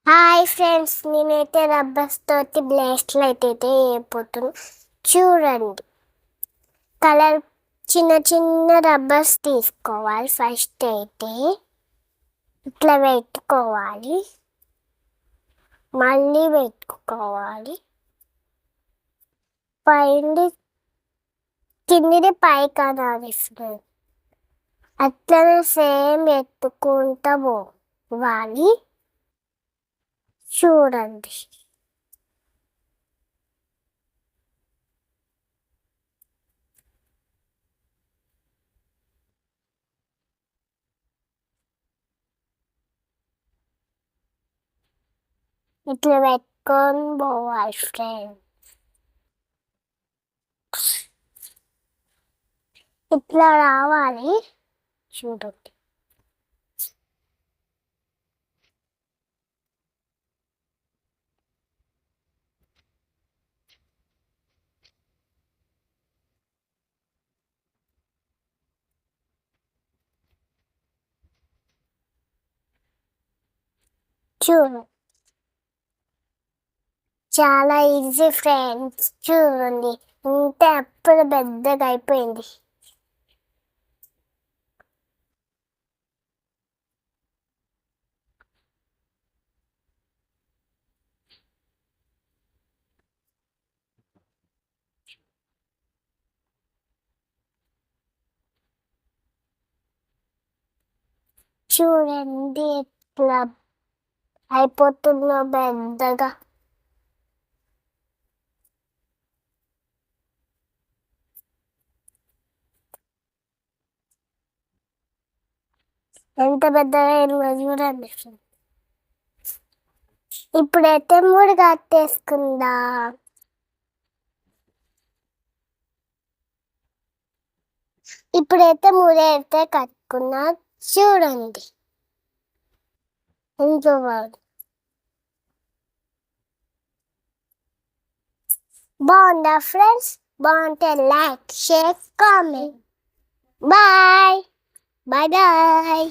Hi friends, నేనైతే rubbers తోటి bracelet అయితే వేయబోతున్నా. చూడండి, కలర్ చిన్న చిన్న రబ్బర్స్ తీసుకోవాలి. ఫస్ట్ అయితే ఇట్లా పెట్టుకోవాలి, మళ్ళీ పెట్టుకోవాలి. పైన కిందిది పైకి అనాలి ఫ్రెండ్స్. అట్లనే సేమ్ పెట్టుకుంటా పోవాలి. చూడండి, ఇట్లా పెట్టుకొని పోవాలి ఫ్రెండ్. ఇట్లా రావాలి. చూడండి, చూడండి, చాలా ఈజీ ఫ్రెండ్స్. చూడండి, ఇంత అప్పుడు పెద్దగా అయిపోయింది. చూడండి, ఇట్లా అయిపోతుందో పెద్దగా. ఎంత పెద్దగా అయిందో చూడండి. ఇప్పుడైతే మూడు కట్టేసుకుందా. ఇప్పుడైతే మూడైతే కట్టుకున్నా. చూడండి, ఇంకో బాగుందా ఫ్రెండ్స్? బాగుంటే like, share, comment. Bye bye bye.